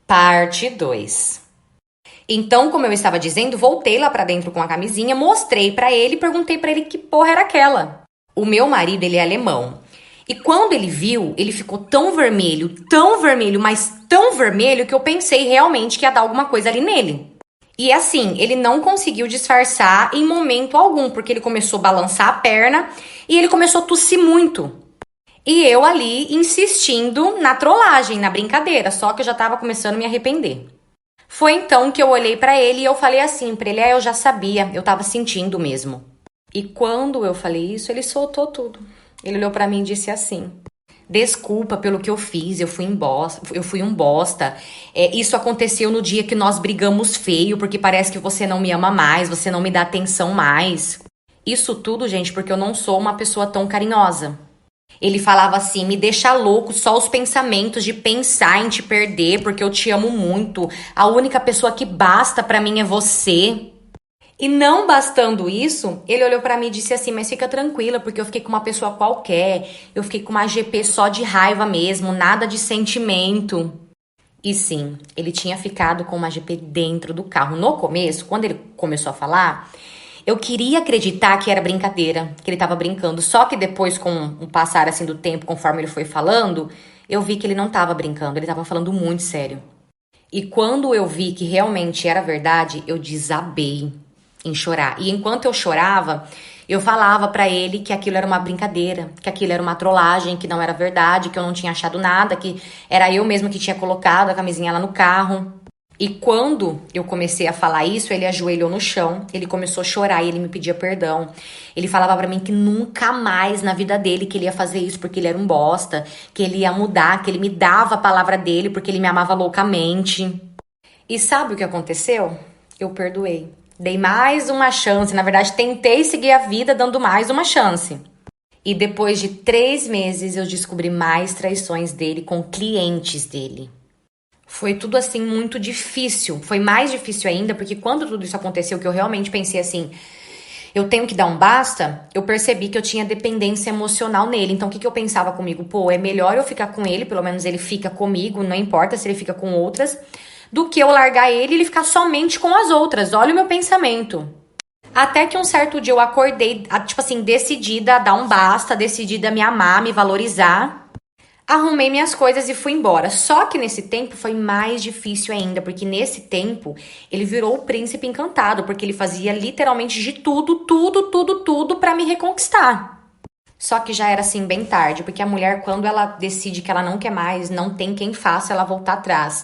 Parte 2. Então, como eu estava dizendo, voltei lá pra dentro com a camisinha, mostrei pra ele e perguntei pra ele que porra era aquela. O meu marido, ele é alemão. E quando ele viu, ele ficou tão vermelho, mas tão vermelho que eu pensei realmente que ia dar alguma coisa ali nele. E assim, ele não conseguiu disfarçar em momento algum, porque ele começou a balançar a perna e ele começou a tossir muito. E eu ali insistindo na trollagem, na brincadeira, só que eu já tava começando a me arrepender. Foi então que eu olhei pra ele e eu falei assim pra ele: eu já sabia, eu tava sentindo mesmo. E quando eu falei isso, ele soltou tudo. Ele olhou pra mim e disse assim: desculpa pelo que eu fiz, eu fui um bosta. Isso aconteceu no dia que nós brigamos feio, porque parece que você não me ama mais, você não me dá atenção mais. Isso tudo, gente, porque eu não sou uma pessoa tão carinhosa. Ele falava assim: me deixa louco só os pensamentos de pensar em te perder, porque eu te amo muito. A única pessoa que basta pra mim é você. E não bastando isso, ele olhou pra mim e disse assim: mas fica tranquila, porque eu fiquei com uma pessoa qualquer. Eu fiquei com uma GP só de raiva mesmo, nada de sentimento. E sim, ele tinha ficado com uma GP dentro do carro. No começo, quando ele começou a falar, eu queria acreditar que era brincadeira, que ele tava brincando. Só que depois, com o passar assim do tempo, conforme ele foi falando, eu vi que ele não tava brincando, ele tava falando muito sério. E quando eu vi que realmente era verdade, eu desabei em chorar. E enquanto eu chorava, eu falava pra ele que aquilo era uma brincadeira, que aquilo era uma trollagem, que não era verdade, que eu não tinha achado nada, que era eu mesma que tinha colocado a camisinha lá no carro. E quando eu comecei a falar isso, ele ajoelhou no chão, ele começou a chorar e ele me pedia perdão. Ele falava pra mim que nunca mais na vida dele que ele ia fazer isso porque ele era um bosta, que ele ia mudar, que ele me dava a palavra dele porque ele me amava loucamente. E sabe o que aconteceu? Eu perdoei. Dei mais uma chance, na verdade tentei seguir a vida dando mais uma chance. E depois de 3 meses eu descobri mais traições dele com clientes dele. Foi tudo assim muito difícil. Foi mais difícil ainda, porque quando tudo isso aconteceu, que eu realmente pensei assim, eu tenho que dar um basta, eu percebi que eu tinha dependência emocional nele. Então o que eu pensava comigo? Pô, é melhor eu ficar com ele, pelo menos ele fica comigo, não importa se ele fica com outras, do que eu largar ele e ele ficar somente com as outras. Olha o meu pensamento. Até que um certo dia eu acordei, tipo assim, decidida a dar um basta, decidida a me amar, me valorizar. Arrumei minhas coisas e fui embora. Só que nesse tempo foi mais difícil ainda, porque nesse tempo ele virou o príncipe encantado, porque ele fazia literalmente de tudo pra me reconquistar. Só que já era assim bem tarde, porque a mulher, quando ela decide que ela não quer mais, não tem quem faça ela voltar atrás.